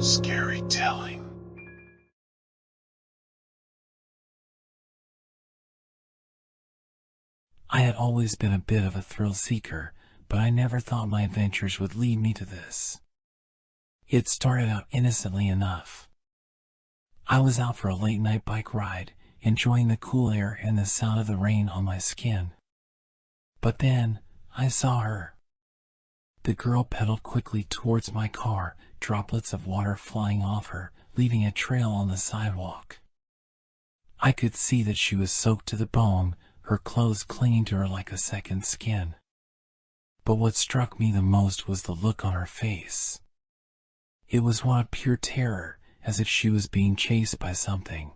Scary telling. I had always been a bit of a thrill seeker, but I never thought my adventures would lead me to this. It started out innocently enough. I was out for a late-night bike ride, enjoying the cool air and the sound of the rain on my skin. But then, I saw her. The girl pedaled quickly towards my car, droplets of water flying off her, leaving a trail on the sidewalk. I could see that she was soaked to the bone, her clothes clinging to her like a second skin. But what struck me the most was the look on her face. It was one of pure terror, as if she was being chased by something.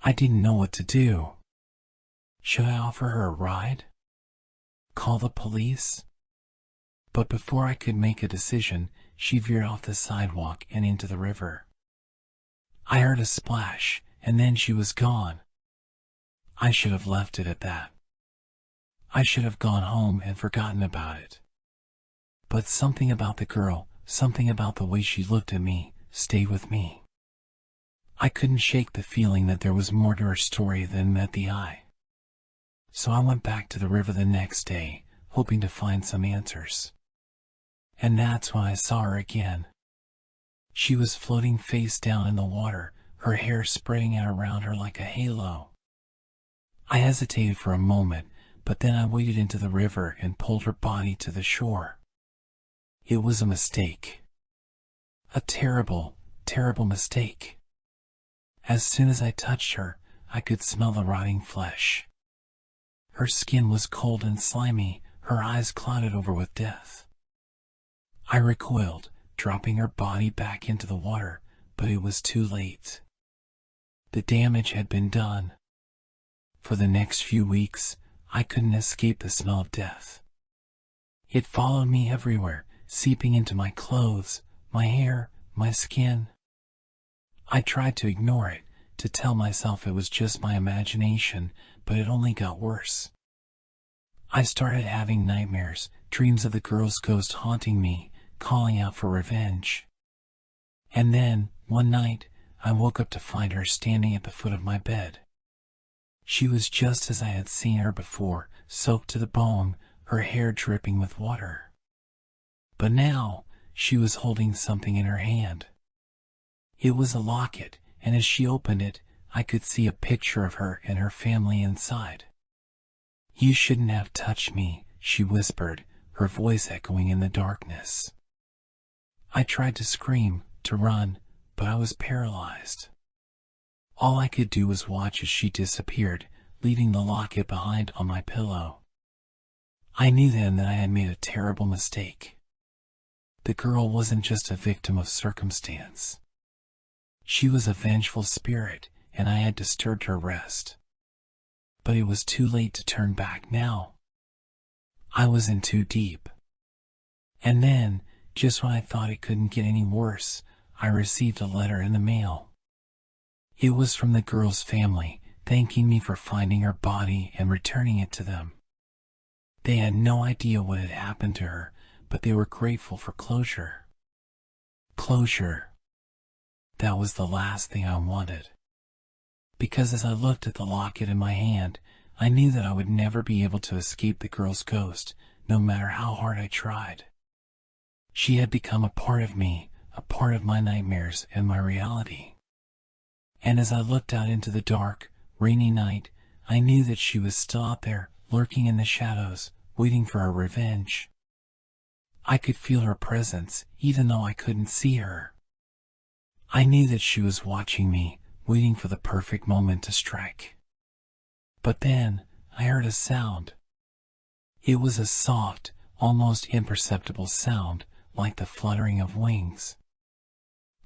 I didn't know what to do. Should I offer her a ride? Call the police? But before I could make a decision, she veered off the sidewalk and into the river. I heard a splash, and then she was gone. I should have left it at that. I should have gone home and forgotten about it. But something about the girl, something about the way she looked at me, stayed with me. I couldn't shake the feeling that there was more to her story than met the eye. So I went back to the river the next day, hoping to find some answers. And that's when I saw her again. She was floating face down in the water, her hair spreading out around her like a halo. I hesitated for a moment, but then I waded into the river and pulled her body to the shore. It was a mistake. A terrible, terrible mistake. As soon as I touched her, I could smell the rotting flesh. Her skin was cold and slimy, her eyes clouded over with death. I recoiled, dropping her body back into the water, but it was too late. The damage had been done. For the next few weeks, I couldn't escape the smell of death. It followed me everywhere, seeping into my clothes, my hair, my skin. I tried to ignore it, to tell myself it was just my imagination, but it only got worse. I started having nightmares, dreams of the girl's ghost haunting me, calling out for revenge. And then, one night, I woke up to find her standing at the foot of my bed. She was just as I had seen her before, soaked to the bone, her hair dripping with water. But now, she was holding something in her hand. It was a locket, and as she opened it, I could see a picture of her and her family inside. "You shouldn't have touched me," she whispered, her voice echoing in the darkness. I tried to scream, to run, but I was paralyzed. All I could do was watch as she disappeared, leaving the locket behind on my pillow. I knew then that I had made a terrible mistake. The girl wasn't just a victim of circumstance. She was a vengeful spirit, and I had disturbed her rest. But it was too late to turn back now. I was in too deep. And then, just when I thought it couldn't get any worse, I received a letter in the mail. It was from the girl's family, thanking me for finding her body and returning it to them. They had no idea what had happened to her, but they were grateful for closure. Closure. That was the last thing I wanted. Because as I looked at the locket in my hand, I knew that I would never be able to escape the girl's ghost, no matter how hard I tried. She had become a part of me, a part of my nightmares and my reality. And as I looked out into the dark, rainy night, I knew that she was still out there, lurking in the shadows, waiting for her revenge. I could feel her presence, even though I couldn't see her. I knew that she was watching me, waiting for the perfect moment to strike. But then, I heard a sound. It was a soft, almost imperceptible sound, like the fluttering of wings.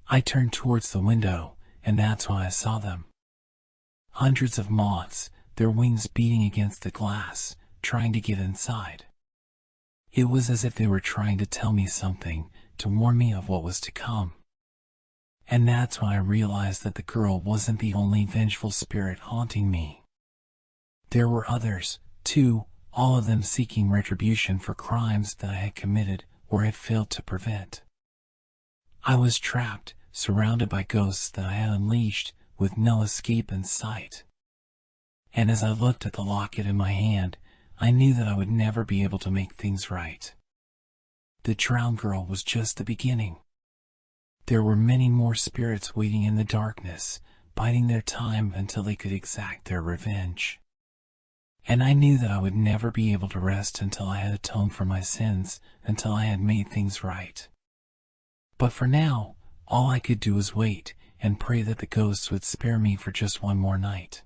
I turned towards the window, and that's when I saw them. Hundreds of moths, their wings beating against the glass, trying to get inside. It was as if they were trying to tell me something, to warn me of what was to come. And that's when I realized that the girl wasn't the only vengeful spirit haunting me. There were others, too, all of them seeking retribution for crimes that I had committed or had failed to prevent. I was trapped, surrounded by ghosts that I had unleashed, with no escape in sight. And as I looked at the locket in my hand, I knew that I would never be able to make things right. The drowned girl was just the beginning. There were many more spirits waiting in the darkness, biding their time until they could exact their revenge. And I knew that I would never be able to rest until I had atoned for my sins, until I had made things right. But for now, all I could do was wait and pray that the ghosts would spare me for just one more night.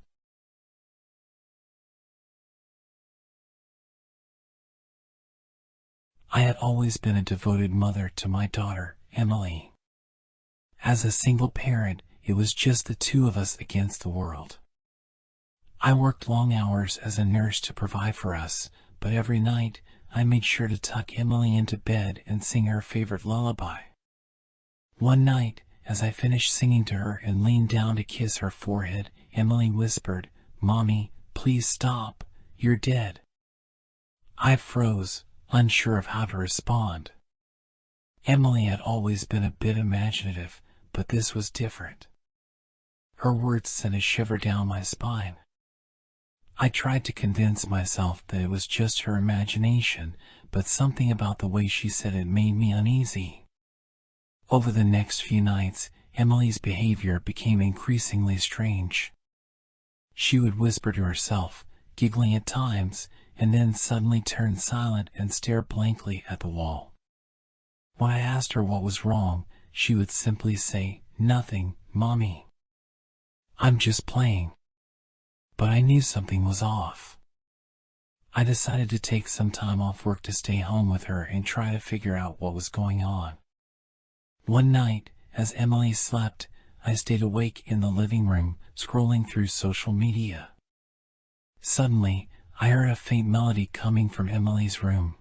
I had always been a devoted mother to my daughter, Emily. As a single parent, it was just the two of us against the world. I worked long hours as a nurse to provide for us, but every night I made sure to tuck Emily into bed and sing her favorite lullaby. One night, as I finished singing to her and leaned down to kiss her forehead, Emily whispered, "Mommy, please stop, you're dead." I froze, unsure of how to respond. Emily had always been a bit imaginative, but this was different. Her words sent a shiver down my spine. I tried to convince myself that it was just her imagination, but something about the way she said it made me uneasy. Over the next few nights, Emily's behavior became increasingly strange. She would whisper to herself, giggling at times, and then suddenly turn silent and stare blankly at the wall. When I asked her what was wrong, she would simply say, "Nothing, Mommy. I'm just playing." But I knew something was off. I decided to take some time off work to stay home with her and try to figure out what was going on. One night, as Emily slept, I stayed awake in the living room, scrolling through social media. Suddenly, I heard a faint melody coming from Emily's room.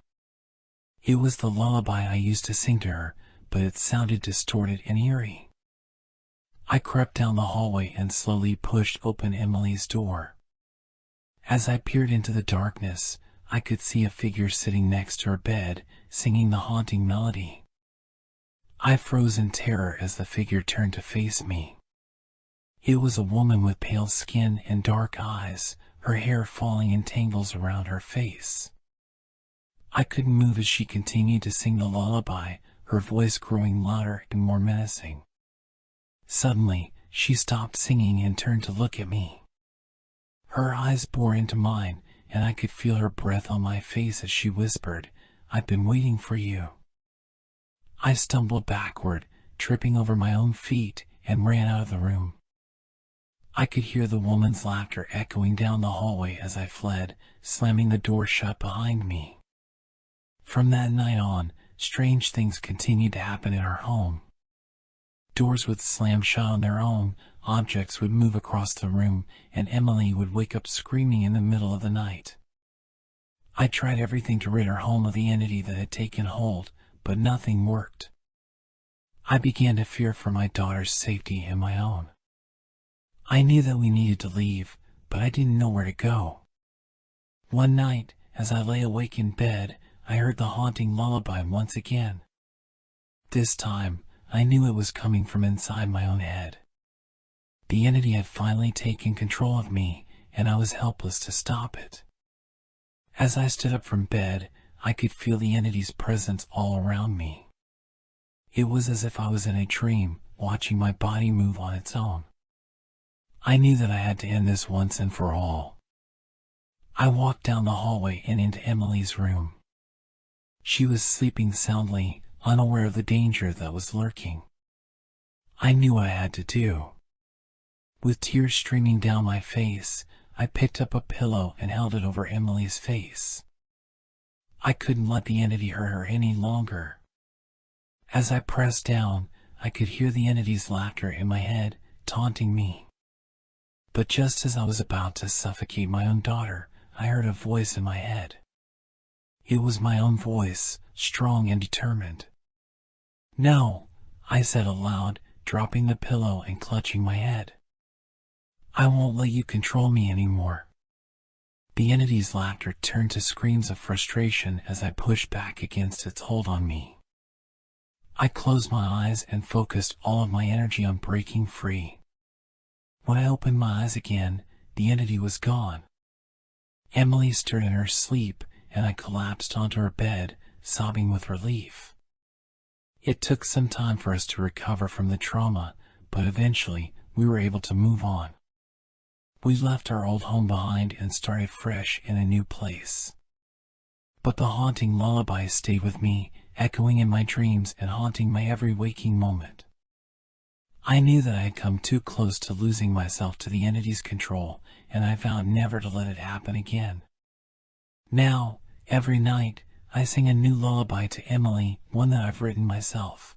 It was the lullaby I used to sing to her, but it sounded distorted and eerie. I crept down the hallway and slowly pushed open Emily's door. As I peered into the darkness, I could see a figure sitting next to her bed, singing the haunting melody. I froze in terror as the figure turned to face me. It was a woman with pale skin and dark eyes, her hair falling in tangles around her face. I couldn't move as she continued to sing the lullaby, her voice growing louder and more menacing. Suddenly, she stopped singing and turned to look at me. Her eyes bore into mine, and I could feel her breath on my face as she whispered, "I've been waiting for you." I stumbled backward, tripping over my own feet, and ran out of the room. I could hear the woman's laughter echoing down the hallway as I fled, slamming the door shut behind me. From that night on, strange things continued to happen in our home. Doors would slam shut on their own, objects would move across the room, and Emily would wake up screaming in the middle of the night. I tried everything to rid our home of the entity that had taken hold, but nothing worked. I began to fear for my daughter's safety and my own. I knew that we needed to leave, but I didn't know where to go. One night, as I lay awake in bed, I heard the haunting lullaby once again. This time, I knew it was coming from inside my own head. The entity had finally taken control of me, and I was helpless to stop it. As I stood up from bed, I could feel the entity's presence all around me. It was as if I was in a dream, watching my body move on its own. I knew that I had to end this once and for all. I walked down the hallway and into Emily's room. She was sleeping soundly, unaware of the danger that was lurking. I knew what I had to do. With tears streaming down my face, I picked up a pillow and held it over Emily's face. I couldn't let the entity hurt her any longer. As I pressed down, I could hear the entity's laughter in my head, taunting me. But just as I was about to suffocate my own daughter, I heard a voice in my head. It was my own voice, strong and determined. "No," I said aloud, dropping the pillow and clutching my head. "I won't let you control me anymore." The entity's laughter turned to screams of frustration as I pushed back against its hold on me. I closed my eyes and focused all of my energy on breaking free. When I opened my eyes again, the entity was gone. Emily stirred in her sleep, and I collapsed onto her bed, sobbing with relief. It took some time for us to recover from the trauma, but eventually we were able to move on. We left our old home behind and started fresh in a new place. But the haunting lullaby stayed with me, echoing in my dreams and haunting my every waking moment. I knew that I had come too close to losing myself to the entity's control, and I vowed never to let it happen again. Now, every night, I sing a new lullaby to Emily, one that I've written myself.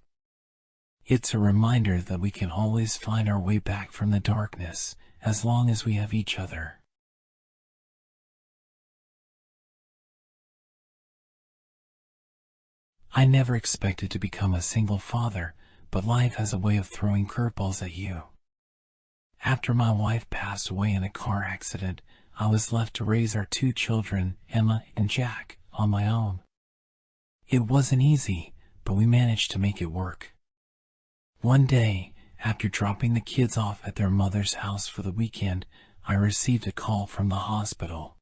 It's a reminder that we can always find our way back from the darkness, as long as we have each other. I never expected to become a single father, but life has a way of throwing curveballs at you. After my wife passed away in a car accident, I was left to raise our 2 children, Emma and Jack, on my own. It wasn't easy, but we managed to make it work. One day, after dropping the kids off at their mother's house for the weekend, I received a call from the hospital.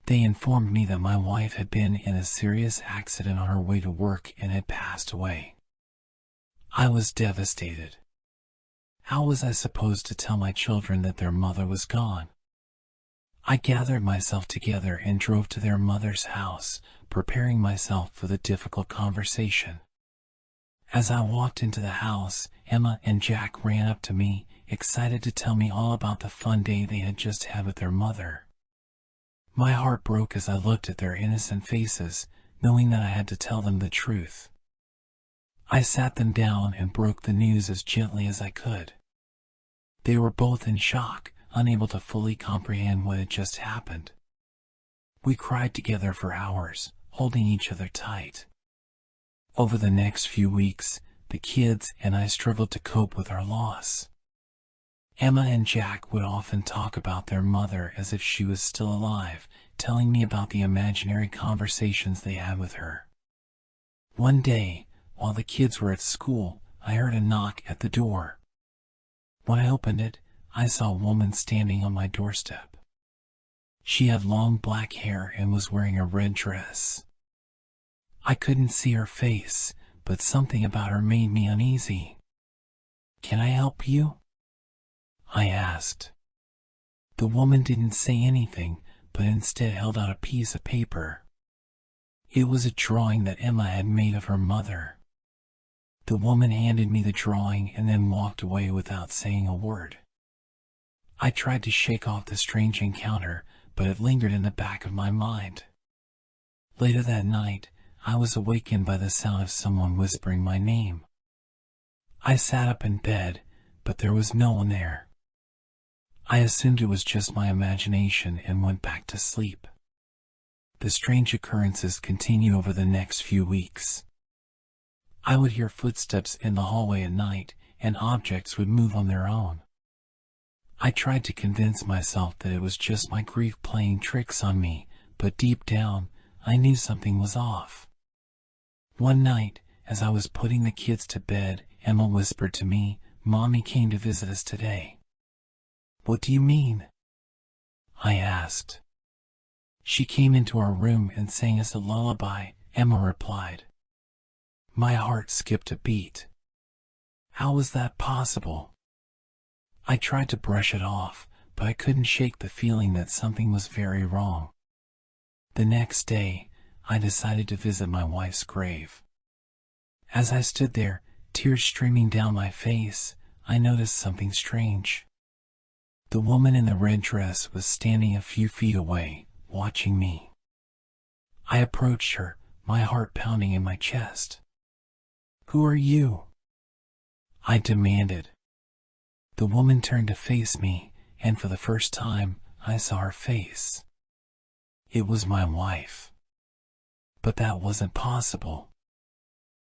They informed me that my wife had been in a serious accident on her way to work and had passed away. I was devastated. How was I supposed to tell my children that their mother was gone? I gathered myself together and drove to their mother's house, preparing myself for the difficult conversation. As I walked into the house, Emma and Jack ran up to me, excited to tell me all about the fun day they had just had with their mother. My heart broke as I looked at their innocent faces, knowing that I had to tell them the truth. I sat them down and broke the news as gently as I could. They were both in shock, unable to fully comprehend what had just happened. We cried together for hours, holding each other tight. Over the next few weeks, the kids and I struggled to cope with our loss. Emma and Jack would often talk about their mother as if she was still alive, telling me about the imaginary conversations they had with her. One day, while the kids were at school, I heard a knock at the door. When I opened it, I saw a woman standing on my doorstep. She had long black hair and was wearing a red dress. I couldn't see her face, but something about her made me uneasy. "Can I help you?" I asked. The woman didn't say anything, but instead held out a piece of paper. It was a drawing that Emma had made of her mother. The woman handed me the drawing and then walked away without saying a word. I tried to shake off the strange encounter, but it lingered in the back of my mind. Later that night, I was awakened by the sound of someone whispering my name. I sat up in bed, but there was no one there. I assumed it was just my imagination and went back to sleep. The strange occurrences continued over the next few weeks. I would hear footsteps in the hallway at night, and objects would move on their own. I tried to convince myself that it was just my grief playing tricks on me, but deep down, I knew something was off. One night, as I was putting the kids to bed, Emma whispered to me, "Mommy came to visit us today." "What do you mean?" I asked. "She came into our room and sang us a lullaby," Emma replied. My heart skipped a beat. How was that possible? I tried to brush it off, but I couldn't shake the feeling that something was very wrong. The next day, I decided to visit my wife's grave. As I stood there, tears streaming down my face, I noticed something strange. The woman in the red dress was standing a few feet away, watching me. I approached her, my heart pounding in my chest. "Who are you?" I demanded. The woman turned to face me, and for the first time, I saw her face. It was my wife. But that wasn't possible.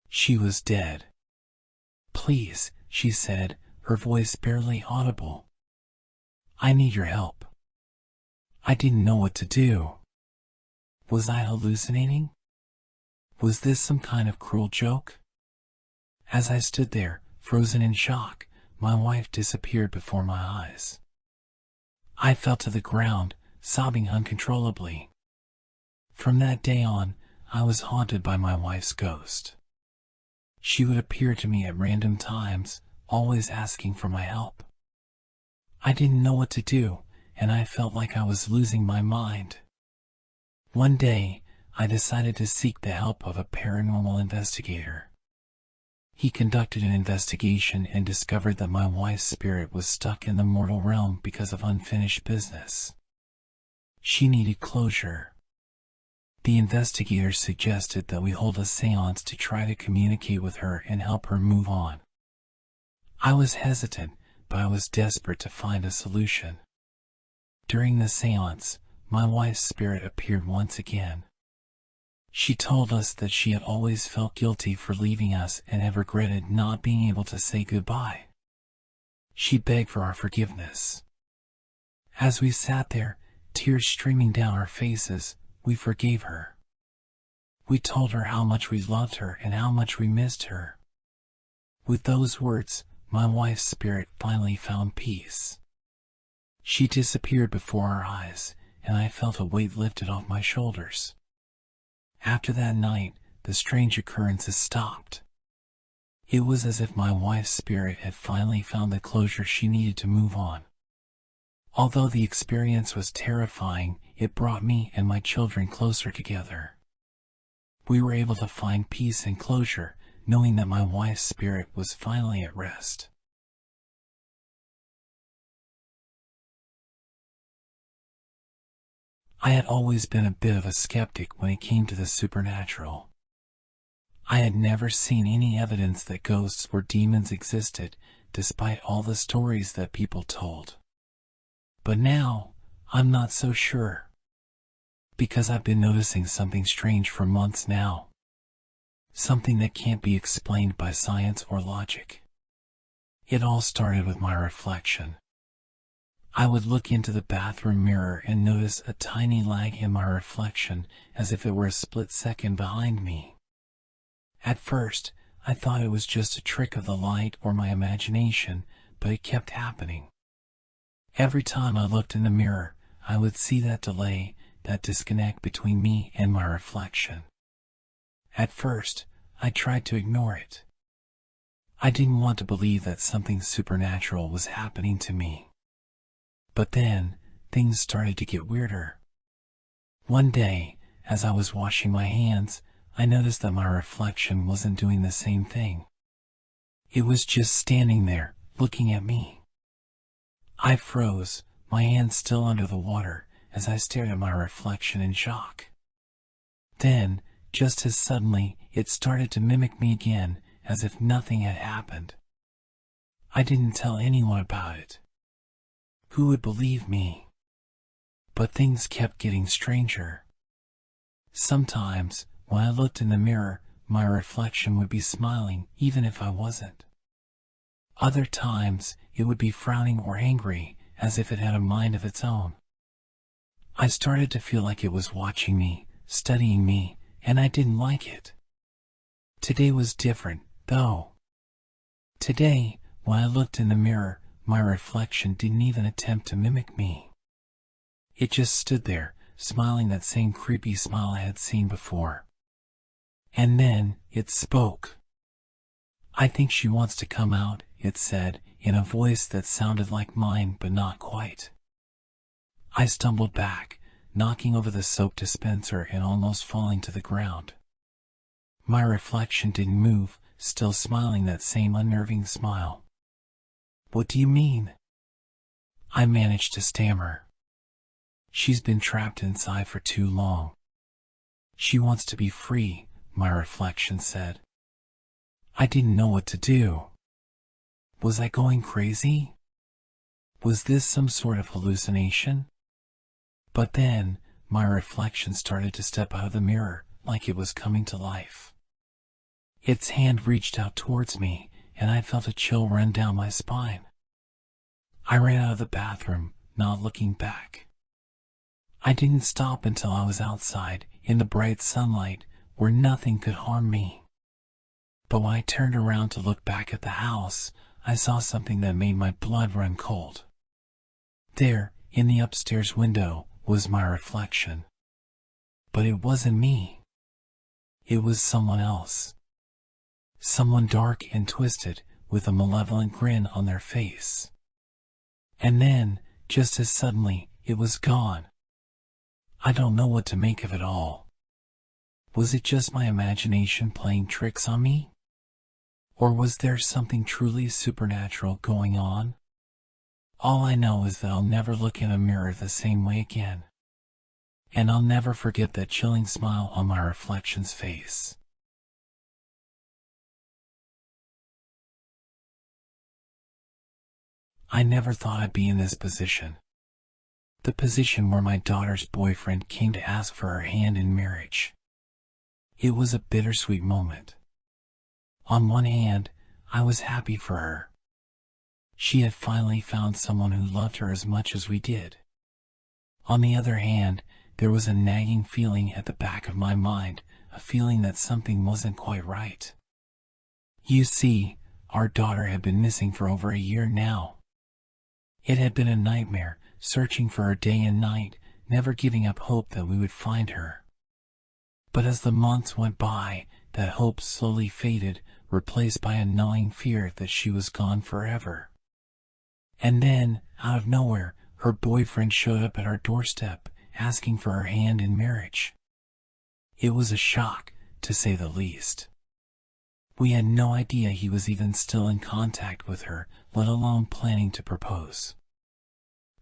She was dead. "Please," she said, her voice barely audible. "I need your help." I didn't know what to do. Was I hallucinating? Was this some kind of cruel joke? As I stood there, frozen in shock, my wife disappeared before my eyes. I fell to the ground, sobbing uncontrollably. From that day on, I was haunted by my wife's ghost. She would appear to me at random times, always asking for my help. I didn't know what to do, and I felt like I was losing my mind. One day, I decided to seek the help of a paranormal investigator. He conducted an investigation and discovered that my wife's spirit was stuck in the mortal realm because of unfinished business. She needed closure. The investigator suggested that we hold a seance to try to communicate with her and help her move on. I was hesitant, but I was desperate to find a solution. During the seance, my wife's spirit appeared once again. She told us that she had always felt guilty for leaving us and had regretted not being able to say goodbye. She begged for our forgiveness. As we sat there, tears streaming down our faces, we forgave her. We told her how much we loved her and how much we missed her. With those words, my wife's spirit finally found peace. She disappeared before our eyes, and I felt a weight lifted off my shoulders. After that night, the strange occurrences stopped. It was as if my wife's spirit had finally found the closure she needed to move on. Although the experience was terrifying, it brought me and my children closer together. We were able to find peace and closure, knowing that my wife's spirit was finally at rest. I had always been a bit of a skeptic when it came to the supernatural. I had never seen any evidence that ghosts or demons existed, despite all the stories that people told. But now, I'm not so sure. Because I've been noticing something strange for months now. Something that can't be explained by science or logic. It all started with my reflection. I would look into the bathroom mirror and notice a tiny lag in my reflection, as if it were a split second behind me. At first, I thought it was just a trick of the light or my imagination, but it kept happening. Every time I looked in the mirror, I would see that delay, that disconnect between me and my reflection. At first, I tried to ignore it. I didn't want to believe that something supernatural was happening to me. But then, things started to get weirder. One day, as I was washing my hands, I noticed that my reflection wasn't doing the same thing. It was just standing there, looking at me. I froze, my hands still under the water, as I stared at my reflection in shock. Then, just as suddenly, it started to mimic me again, as if nothing had happened. I didn't tell anyone about it. Who would believe me? But things kept getting stranger. Sometimes, when I looked in the mirror, my reflection would be smiling, even if I wasn't. Other times, it would be frowning or angry, as if it had a mind of its own. I started to feel like it was watching me, studying me, and I didn't like it. Today was different, though. Today, when I looked in the mirror, my reflection didn't even attempt to mimic me. It just stood there, smiling that same creepy smile I had seen before. And then, it spoke. "I think she wants to come out," it said, in a voice that sounded like mine but not quite. I stumbled back, knocking over the soap dispenser and almost falling to the ground. My reflection didn't move, still smiling that same unnerving smile. "What do you mean?" I managed to stammer. "She's been trapped inside for too long. She wants to be free," my reflection said. I didn't know what to do. Was I going crazy? Was this some sort of hallucination? But then, my reflection started to step out of the mirror, like it was coming to life. Its hand reached out towards me, and I felt a chill run down my spine. I ran out of the bathroom, not looking back. I didn't stop until I was outside, in the bright sunlight, where nothing could harm me. But when I turned around to look back at the house, I saw something that made my blood run cold. There, in the upstairs window, was my reflection. But it wasn't me. It was someone else. Someone dark and twisted, with a malevolent grin on their face. And then, just as suddenly, it was gone. I don't know what to make of it all. Was it just my imagination playing tricks on me? Or was there something truly supernatural going on? All I know is that I'll never look in a mirror the same way again. And I'll never forget that chilling smile on my reflection's face. I never thought I'd be in this position. The position where my daughter's boyfriend came to ask for her hand in marriage. It was a bittersweet moment. On one hand, I was happy for her. She had finally found someone who loved her as much as we did. On the other hand, there was a nagging feeling at the back of my mind, a feeling that something wasn't quite right. You see, our daughter had been missing for over a year now. It had been a nightmare, searching for her day and night, never giving up hope that we would find her. But as the months went by, that hope slowly faded, replaced by a gnawing fear that she was gone forever. And then, out of nowhere, her boyfriend showed up at our doorstep, asking for her hand in marriage. It was a shock, to say the least. We had no idea he was even still in contact with her, let alone planning to propose.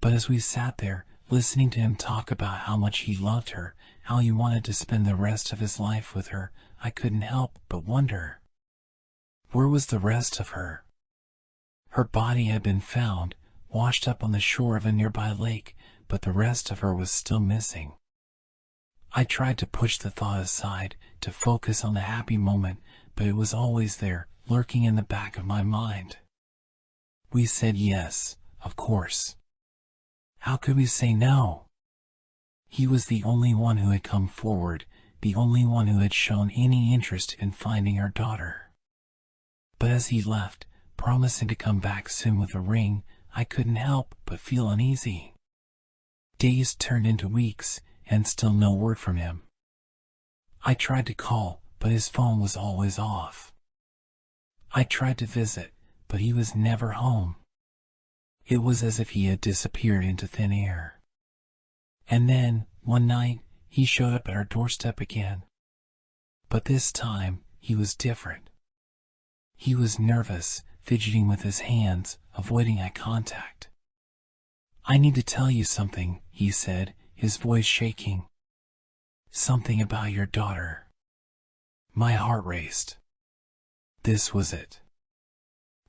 But as we sat there, listening to him talk about how much he loved her, how he wanted to spend the rest of his life with her, I couldn't help but wonder. Where was the rest of her? Her body had been found, washed up on the shore of a nearby lake, but the rest of her was still missing. I tried to push the thought aside, to focus on the happy moment, but it was always there, lurking in the back of my mind. We said yes, of course. How could we say no? He was the only one who had come forward, the only one who had shown any interest in finding our daughter. But as he left, promising to come back soon with a ring, I couldn't help but feel uneasy. Days turned into weeks, and still no word from him. I tried to call, but his phone was always off. I tried to visit, but he was never home. It was as if he had disappeared into thin air. And then, one night, he showed up at our doorstep again. But this time, he was different. He was nervous, fidgeting with his hands, avoiding eye contact. "I need to tell you something," he said, his voice shaking. "Something about your daughter." My heart raced. This was it.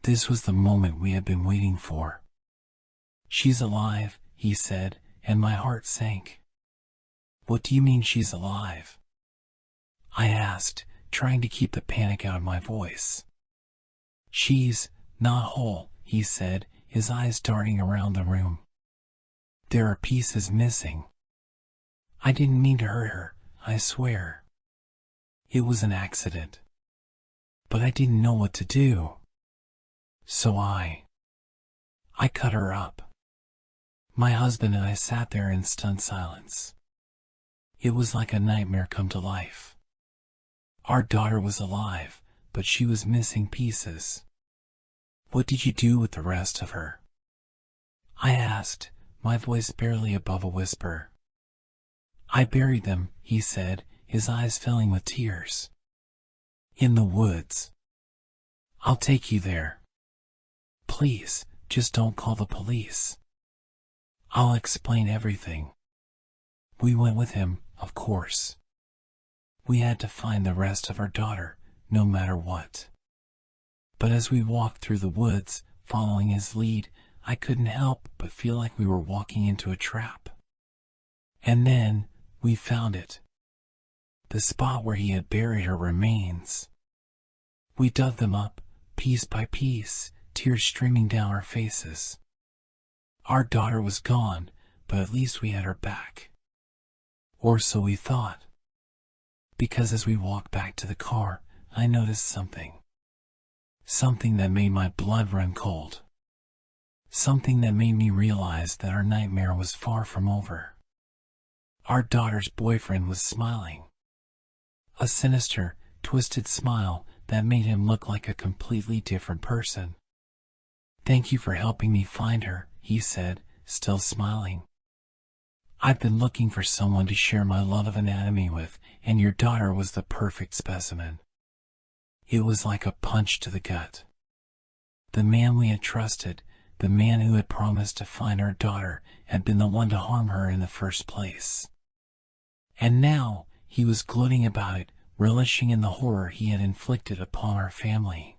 This was the moment we had been waiting for. "She's alive," he said, and my heart sank. "What do you mean she's alive?" I asked, trying to keep the panic out of my voice. "She's not whole," he said, his eyes darting around the room. "There are pieces missing. I didn't mean to hurt her, I swear. It was an accident. But I didn't know what to do. So I cut her up." My husband and I sat there in stunned silence. It was like a nightmare come to life. Our daughter was alive, but she was missing pieces. "What did you do with the rest of her?" I asked, my voice barely above a whisper. "I buried them," he said, his eyes filling with tears. "In the woods. I'll take you there. Please, just don't call the police. I'll explain everything." We went with him, of course. We had to find the rest of our daughter, no matter what. But as we walked through the woods, following his lead, I couldn't help but feel like we were walking into a trap. And then, we found it. The spot where he had buried her remains. We dug them up, piece by piece, tears streaming down our faces. Our daughter was gone, but at least we had her back. Or so we thought. Because as we walked back to the car, I noticed something. Something that made my blood run cold. Something that made me realize that our nightmare was far from over. Our daughter's boyfriend was smiling. A sinister, twisted smile that made him look like a completely different person. "Thank you for helping me find her," he said, still smiling. "I've been looking for someone to share my love of anatomy with, and your daughter was the perfect specimen." It was like a punch to the gut. The man we had trusted, the man who had promised to find our daughter, had been the one to harm her in the first place. And now, he was gloating about it, relishing in the horror he had inflicted upon our family.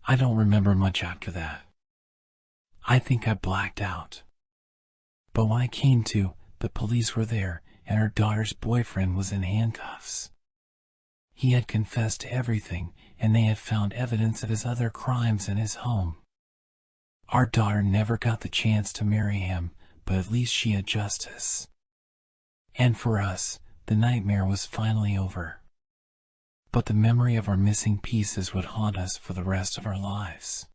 I don't remember much after that. I think I blacked out. But when I came to, the police were there, and her daughter's boyfriend was in handcuffs. He had confessed to everything, and they had found evidence of his other crimes in his home. Our daughter never got the chance to marry him, but at least she had justice. And for us, the nightmare was finally over. But the memory of our missing pieces would haunt us for the rest of our lives.